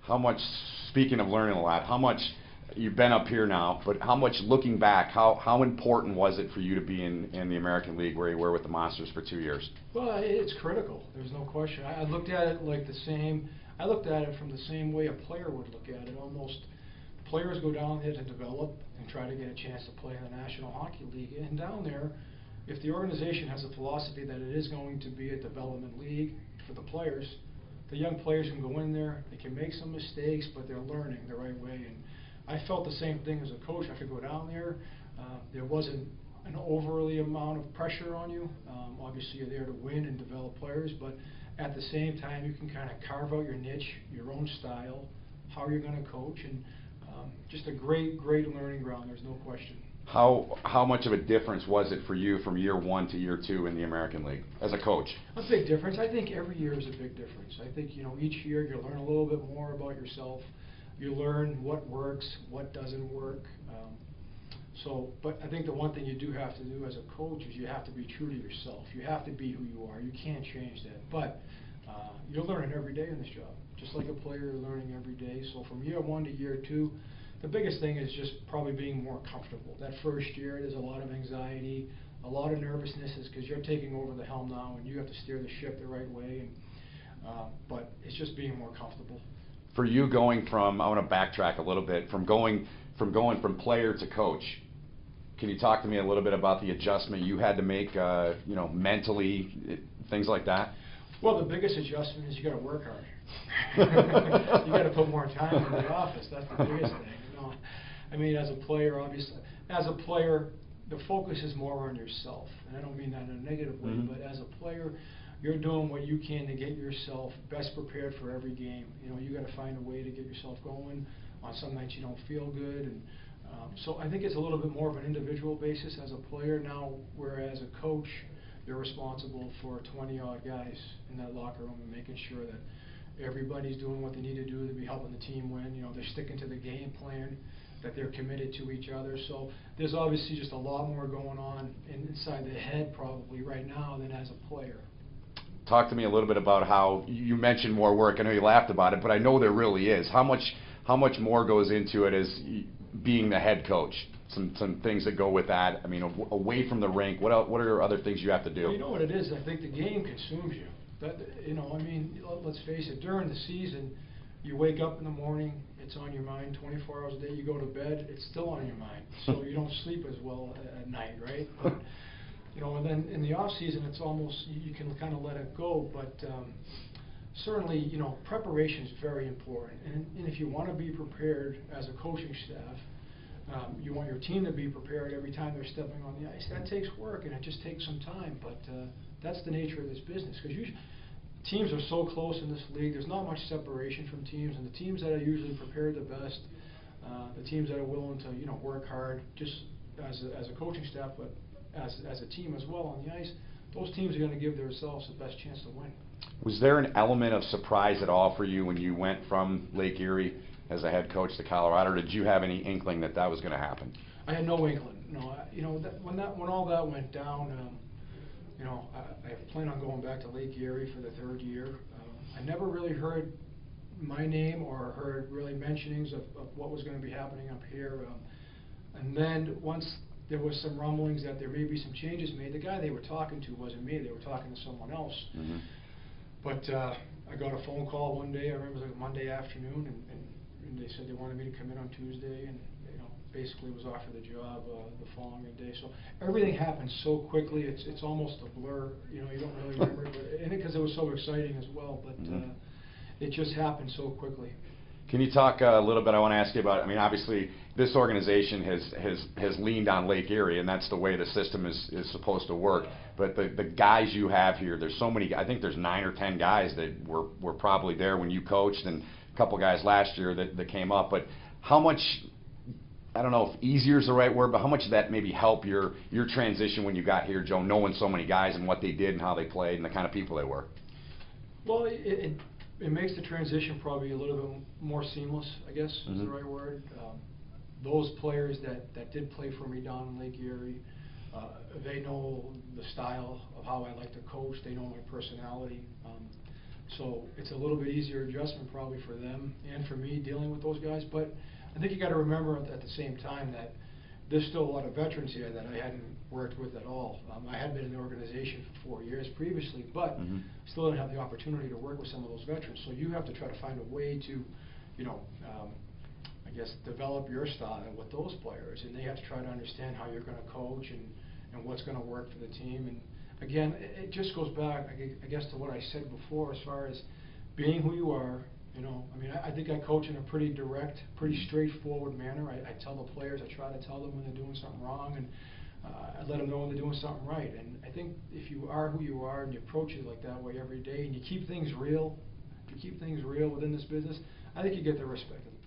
how much, speaking of learning a lot, how much, you've been up here now, but how much, looking back, how important was it for you to be in the American League where you were with the Monsters for 2 years? Well, it's critical. There's no question. I looked at it like the same. I looked at it from the same way a player would look at it. Almost, players go down there to develop and try to get a chance to play in the National Hockey League. And down there, if the organization has a philosophy that it is going to be a development league for the players, the young players can go in there. They can make some mistakes, but they're learning the right way. And I felt the same thing as a coach. I could go down there. There wasn't an overly amount of pressure on you. Obviously, you're there to win and develop players, but at the same time, you can kind of carve out your niche, your own style, how you're going to coach, and just a great learning ground. There's no question. How much of a difference was it for you from year 1 to year 2 in the American League as a coach? A big difference. I think every year is a big difference. I think, each year you learn a little bit more about yourself. You learn what works, what doesn't work. But I think the one thing you do have to do as a coach is you have to be true to yourself. You have to be who you are. You can't change that. But you're learning every day in this job. Just like a player, you're learning every day. So from year 1 to year 2, the biggest thing is just probably being more comfortable. That first year, there's a lot of anxiety, a lot of nervousness, because you're taking over the helm now and you have to steer the ship the right way. But it's just being more comfortable. For you, going from, I want to backtrack a little bit, from going from player to coach, can you talk to me a little bit about the adjustment you had to make, mentally, things like that? Well, the biggest adjustment is you got to work hard. You got to put more time in the office. That's the biggest thing. I mean, as a player, obviously, the focus is more on yourself, and I don't mean that in a negative way. But as a player, you're doing what you can to get yourself best prepared for every game. You got to find a way to get yourself going. On some nights you don't feel good, and so I think it's a little bit more of an individual basis as a player now, whereas a coach, you're responsible for 20-odd guys in that locker room and making sure that everybody's doing what they need to do to be helping the team win. They're sticking to the game plan, that they're committed to each other. So there's obviously just a lot more going on inside the head probably right now than as a player. Talk to me a little bit about how you mentioned more work. I know you laughed about it, but I know there really is. How much more goes into it as being the head coach? Some things that go with that. I mean, away from the rink, what are other things you have to do? Well, you know what it is? I think the game consumes you. I mean, let's face it. During the season, you wake up in the morning, it's on your mind 24 hours a day. You go to bed, it's still on your mind. So you don't sleep as well at night, right? But, and then in the off season, it's almost, you can kind of let it go. But certainly, preparation is very important. And if you want to be prepared as a coaching staff, you want your team to be prepared every time they're stepping on the ice. That takes work, and it just takes some time. But that's the nature of this business, because teams are so close in this league. There's not much separation from teams, and the teams that are usually prepared the best, the teams that are willing to work hard, just as a coaching staff, but as a team as well on the ice, those teams are going to give themselves the best chance to win. Was there an element of surprise at all for you when you went from Lake Erie as a head coach to Colorado, or did you have any inkling that was going to happen? I had no inkling. No, when all that went down, I plan on going back to Lake Erie for the 3rd year. I never really heard my name or heard really mentionings of what was going to be happening up here. And then once there was some rumblings that there may be some changes made, the guy they were talking to wasn't me. They were talking to someone else. But I got a phone call one day. I remember it was like a Monday afternoon, and they said they wanted me to come in on Tuesday, and basically was offered the job the following day. So everything happened so quickly. It's almost a blur. You don't really remember it, because it was so exciting as well. But it just happened so quickly. Can you talk a little bit? I want to ask you about. I mean, obviously, this organization has leaned on Lake Erie, and that's the way the system is supposed to work. But the guys you have here, there's so many. I think there's 9 or 10 guys that were probably there when you coached, and a couple guys last year that came up. But how much? I don't know if easier is the right word, but how much did that maybe help your transition when you got here, Joe, knowing so many guys and what they did and how they played and the kind of people they were? Well, it makes the transition probably a little bit more seamless, I guess is the right word. Those players that did play for me down in Lake Erie, they know the style of how I like to coach. They know my personality. So it's a little bit easier adjustment probably for them and for me dealing with those guys. But I think you got to remember at the same time that there's still a lot of veterans here that I hadn't worked with at all. I had been in the organization for 4 years previously, but still didn't have the opportunity to work with some of those veterans. So you have to try to find a way to, you know, I guess, develop your style with those players, and they have to try to understand how you're going to coach and what's going to work for the team. And again, it just goes back, I guess, to what I said before as far as being who you are. You know, I mean, I think I coach in a pretty direct, pretty straightforward manner. I tell the players, I try to tell them when they're doing something wrong, and I let them know when they're doing something right. And I think if you are who you are and you approach it like that way every day, and you keep things real, if you keep things real within this business, I think you get the respect of the